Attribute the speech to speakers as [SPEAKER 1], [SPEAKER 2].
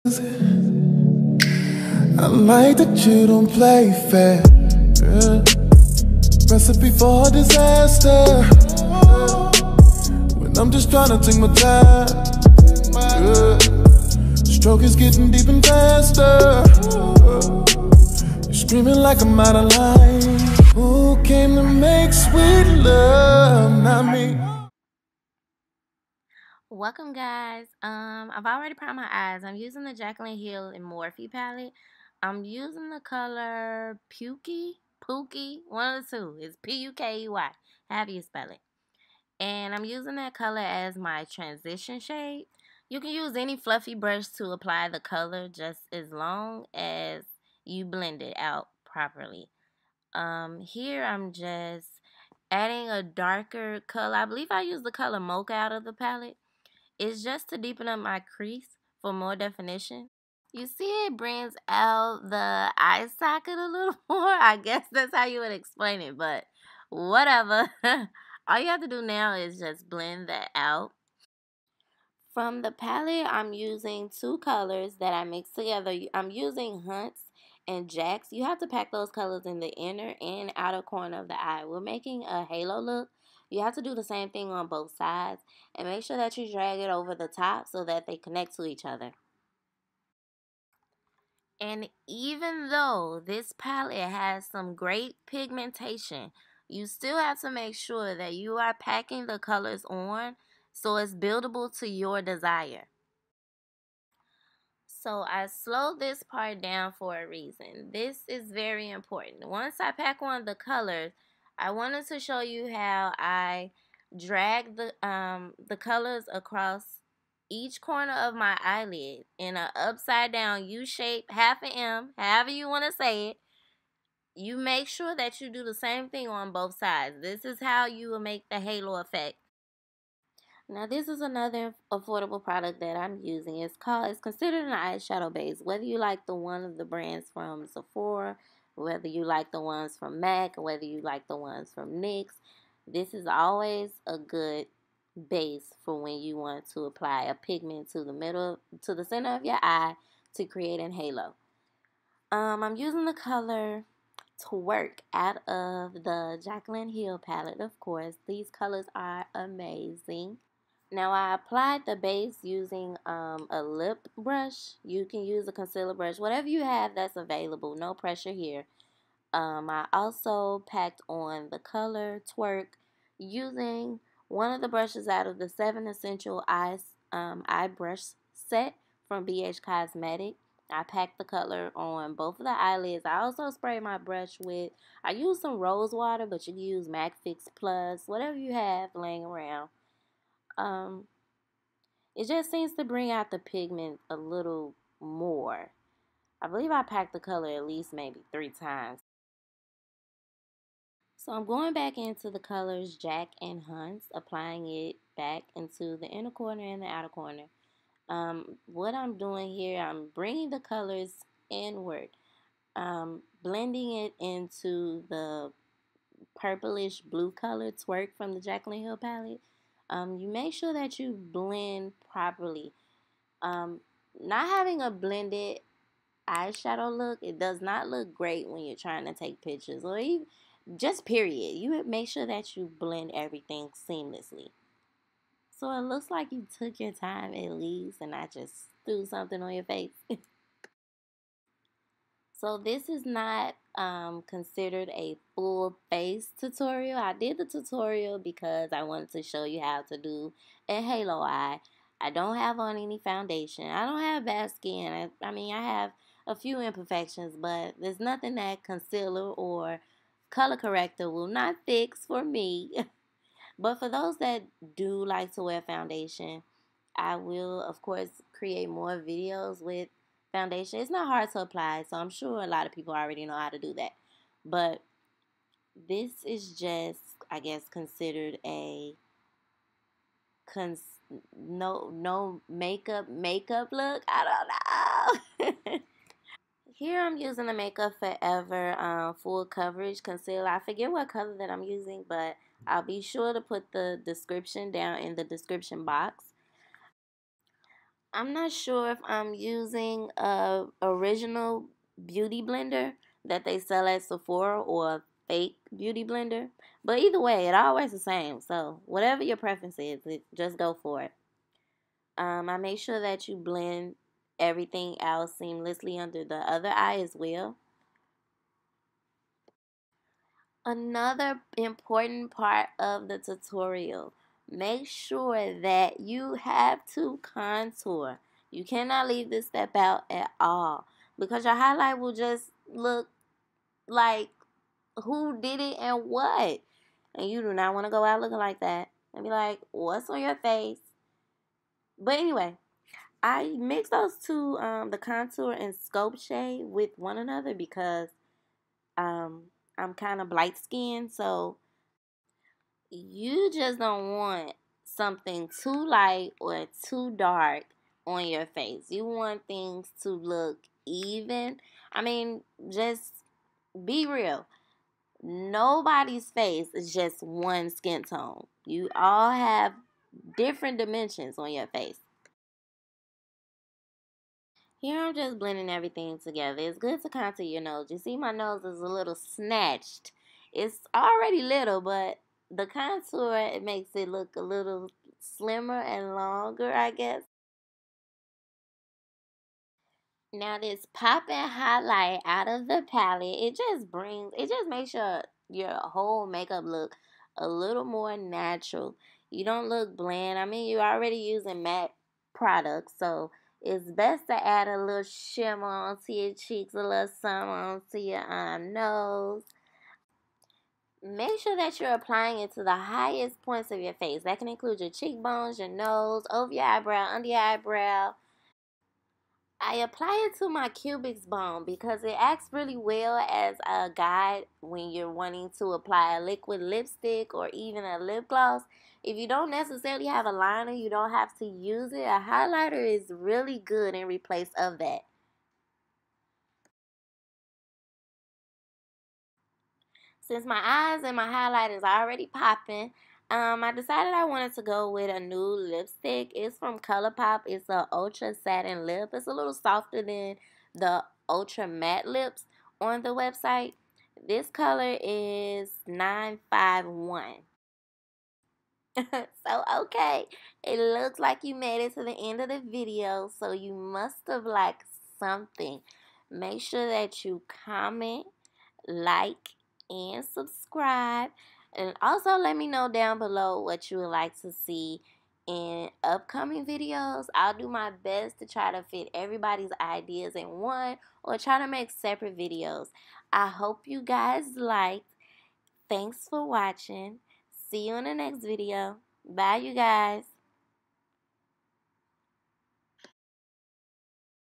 [SPEAKER 1] I like that you don't play fair. Yeah. Recipe for disaster. When I'm just trying to take my time. Yeah. Stroke is getting deep and faster. You're screaming like I'm out of line. Who came to make sweet love? Not me.
[SPEAKER 2] Welcome guys. I've already primed my eyes. I'm using the Jaclyn Hill and Morphe palette. I'm using the color Pookie, one of the two. It's P-U-K-E-Y, however you spell it. And I'm using that color as my transition shade. You can use any fluffy brush to apply the color just as long as you blend it out properly. Here I'm just adding a darker color. I believe I used the color Mocha out of the palette. It's just to deepen up my crease for more definition. You see it brings out the eye socket a little more. I guess that's how you would explain it, but whatever. All you have to do now is just blend that out. From the palette, I'm using two colors that I mixed together. I'm using Hunts and Jacks. You have to pack those colors in the inner and outer corner of the eye. We're making a halo look. You have to do the same thing on both sides. And make sure that you drag it over the top so that they connect to each other. And even though this palette has some great pigmentation, you still have to make sure that you are packing the colors on so it's buildable to your desire. So I slowed this part down for a reason. This is very important. Once I pack on the colors, I wanted to show you how I drag the colors across each corner of my eyelid in an upside down U shape, half an M, however you want to say it. You make sure that you do the same thing on both sides. This is how you will make the halo effect. Now this is another affordable product that I'm using. It's considered an eyeshadow base. Whether you like the one of the brands from Sephora, whether you like the ones from MAC, or whether you like the ones from NYX, this is always a good base for when you want to apply a pigment to the center of your eye to create an halo. I'm using the color Twerk out of the Jaclyn Hill palette, of course. These colors are amazing. Now I applied the base using a lip brush. You can use a concealer brush, whatever you have that's available. No pressure here. I also packed on the color Twerk using one of the brushes out of the 7 Essential eye brush set from BH Cosmetic. I packed the color on both of the eyelids. I also sprayed my brush with, I used some rose water, but you can use MAC Fix Plus, whatever you have laying around. It just seems to bring out the pigment a little more. I believe I packed the color at least maybe 3 times. So I'm going back into the colors Jack and Hunts, applying it back into the inner corner and the outer corner. What I'm doing here, I'm bringing the colors inward, blending it into the purplish blue color Twerk from the Jaclyn Hill palette. You make sure that you blend properly. Not having a blended eyeshadow look, it does not look great when you're trying to take pictures or even just period. You make sure that you blend everything seamlessly. So it looks like you took your time at least and not just threw something on your face. So this is not considered a full face tutorial. I did the tutorial because I wanted to show you how to do a halo eye. I don't have on any foundation. I don't have bad skin. I mean, I have a few imperfections, but there's nothing that concealer or color corrector will not fix for me. But for those that do like to wear foundation, I will, of course, create more videos with foundation. It's not hard to apply, so I'm sure a lot of people already know how to do that. But this is just, I guess, considered a no makeup look. I don't know. Here I'm using the Makeup Forever full coverage concealer. I forget what color that I'm using, but I'll be sure to put the description down in the description box. I'm not sure if I'm using a original beauty blender that they sell at Sephora or a fake beauty blender. But either way, it always the same. So whatever your preference is, just go for it. I make sure that you blend everything out seamlessly under the other eye as well. Another important part of the tutorial, make sure that you have to contour. You cannot leave this step out at all because your highlight will just look like who did it and what. And you do not want to go out looking like that and be like, what's on your face? But anyway, I mix those two, the contour and scope shade with one another because um, I'm kind of light skinned, so you just don't want something too light or too dark on your face. You want things to look even. I mean, just be real. Nobody's face is just one skin tone. You all have different dimensions on your face. Here I'm just blending everything together. It's good to contour your nose. You see my nose is a little snatched. It's already little, but the contour, it makes it look a little slimmer and longer, I guess. Now this popping highlight out of the palette, it just makes your whole makeup look a little more natural. You don't look bland. I mean, you're already using matte products, so it's best to add a little shimmer onto your cheeks, a little something onto your nose. Make sure that you're applying it to the highest points of your face. That can include your cheekbones, your nose, over your eyebrow, under your eyebrow. I apply it to my cubix bone because it acts really well as a guide when you're wanting to apply a liquid lipstick or even a lip gloss. If you don't necessarily have a liner, you don't have to use it. A highlighter is really good in replace of that. Since my eyes and my highlight is already popping, I decided I wanted to go with a new lipstick. It's from ColourPop. It's a Ultra Satin Lip. It's a little softer than the Ultra Matte Lips on the website. This color is 951. So, okay, it looks like you made it to the end of the video, so you must have liked something. Make sure that you comment, like, and subscribe. And also let me know down below what you would like to see in upcoming videos. I'll do my best to try to fit everybody's ideas in one or try to make separate videos. I hope you guys liked. Thanks for watching. See you in the next video. Bye, you guys.